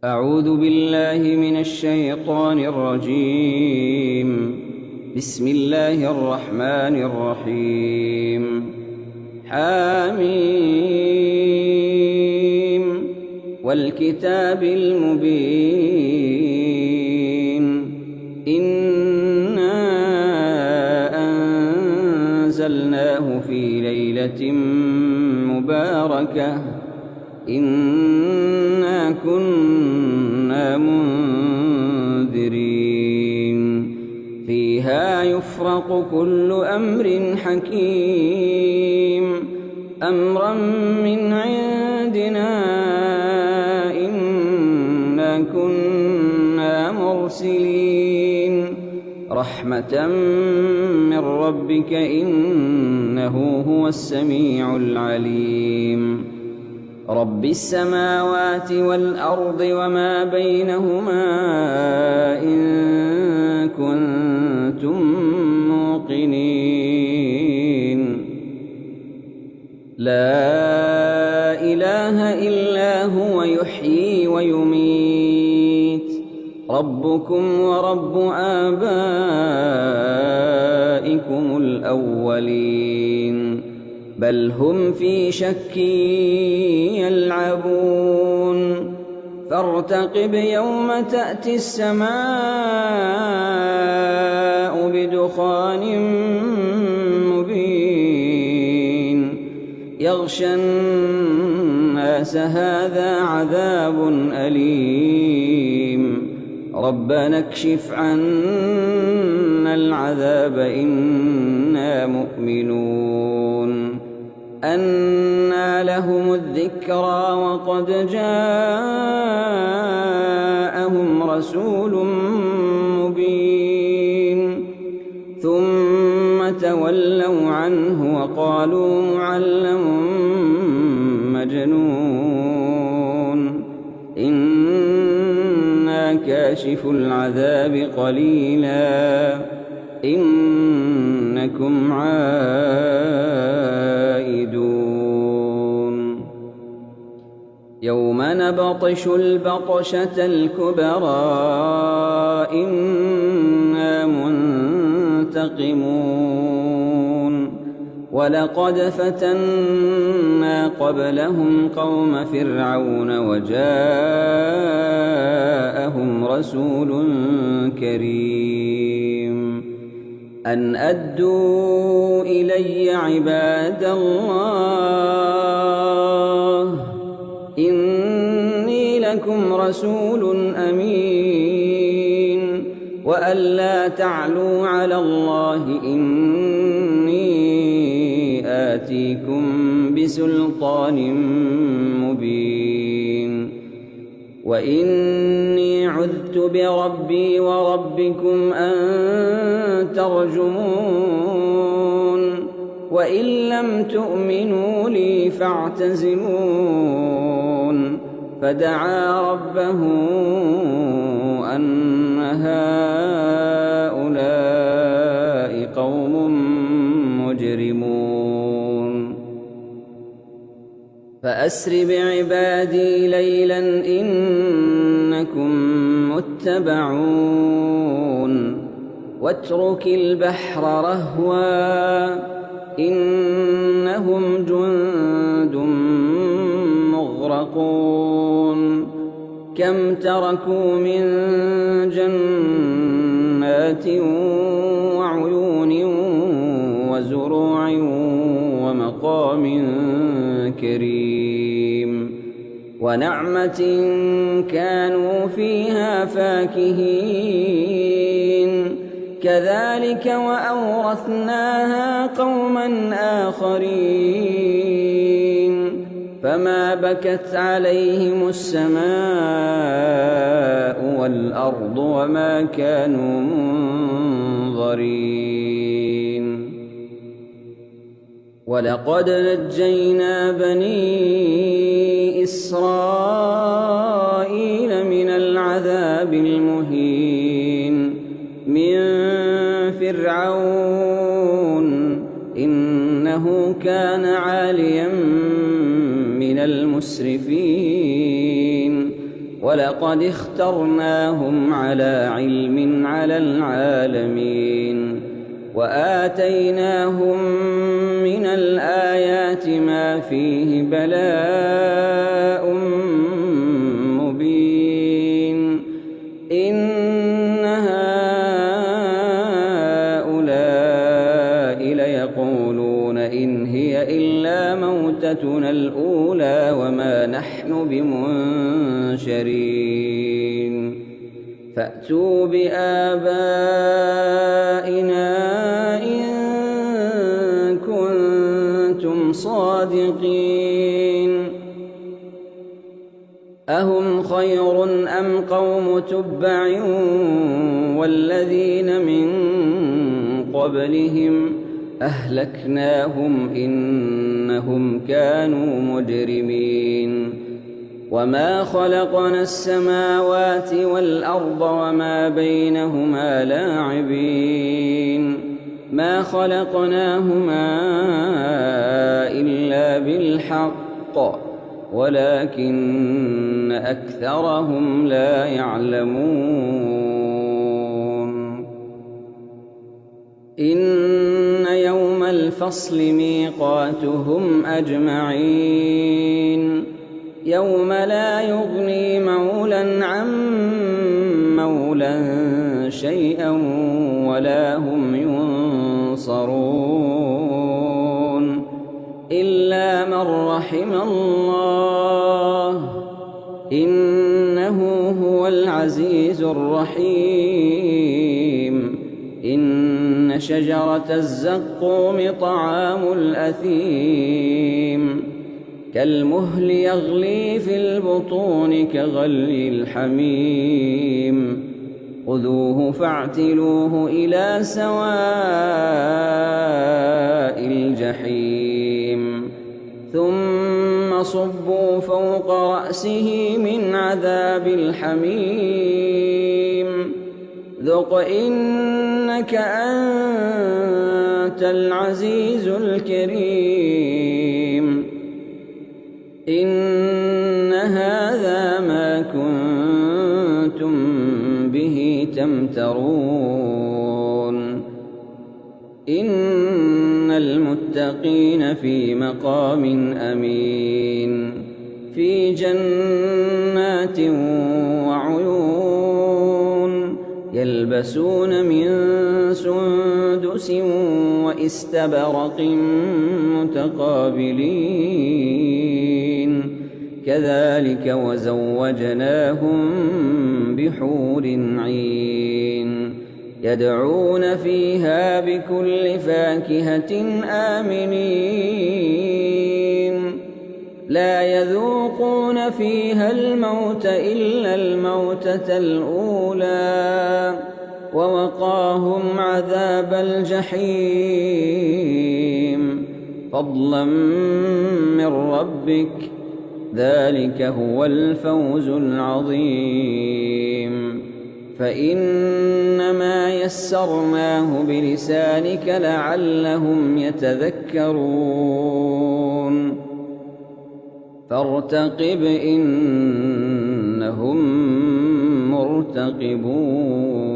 أعوذ بالله من الشيطان الرجيم. بسم الله الرحمن الرحيم. حميم والكتاب المبين. إنا أنزلناه في ليلة مباركة إنا كنا منذرين فيها يفرق كل أمر حكيم أمرا من عندنا إنا كنا مرسلين رحمة من ربك إنه هو السميع العليم رب السماوات والأرض وما بينهما إن كنتم موقنين لا إله إلا هو يحيي ويميت ربكم ورب آبائكم الأولين بل هم في شك يلعبون فارتقب يوم تأتي السماء بدخان مبين يغشى الناس هذا عذاب أليم ربنا اكشف عنا العذاب إنا مؤمنون أنى لهم الذكرى وقد جاءهم رسول مبين ثم تولوا عنه وقالوا معلم مجنون إنا كاشف العذاب قليلا إنكم عائدون يوم نبطش البطشة الكبرى إنا منتقمون ولقد فتنا قبلهم قوم فرعون وجاءهم رسول كريم أن أدوا إلي عباد الله إني لكم رسول أمين وأن لا تعلوا على الله إني آتيكم بسلطان مبين وإني عذت بربي وربكم أن ترجمون وإن لم تؤمنوا لي فاعتزلون فدعا ربه أن هؤلاء قوم مجرمون فأسر بعبادي ليلا إنكم متبعون واترك البحر رهوا إنهم جند مغرقون كم تركوا من جنات وعيون وزروع ومقام كريم ونعمة كانوا فيها فاكهين كذلك وأورثناها قوما آخرين فما بكت عليهم السماء والأرض وما كانوا منظرين ولقد نجينا بني إسرائيل من العذاب المهين من فرعون إنه كان عاليا من المسرفين ولقد اخترناهم على علم على العالمين وآتيناهم من الآيات ما فيه بلاء مبين إن هؤلاء ليقولون إن هي إلا موتتنا الأولى وما نحن بمنشرين فأتوا بآبائنا إن كنتم صادقين أهم خير أم قوم تبع والذين من قبلهم أهلكناهم إنهم كانوا مجرمين وما خلقنا السماوات والأرض وما بينهما لاعبين ما خلقناهما إلا بالحق ولكن أكثرهم لا يعلمون إن يوم الفصل ميقاتهم أجمعين يوم لا يغني مولى عن مولى شيئا ولا هم ينصرون إلا من رحم الله إنه هو العزيز الرحيم إن شجرة الزقوم طعام الأثيم كالمهل يغلي في البطون كغلي الحميم خذوه فاعتلوه إلى سواء الجحيم ثم صبوا فوق رأسه من عذاب الحميم ذق إنك أنت العزيز الكريم إن هذا ما كنتم به تمترون إن المتقين في مقام أمين في جنات وعيون يلبسون من سندس وإستبرق متقابلين كذلك وزوجناهم بحور عين يدعون فيها بكل فاكهة آمنين لا يذوقون فيها الموت إلا الموتة الأولى ووقاهم عذاب الجحيم فضلا من ربك ذلك هو الفوز العظيم فإنما يسرناه بلسانك لعلهم يتذكرون فارتقب إنهم مرتقبون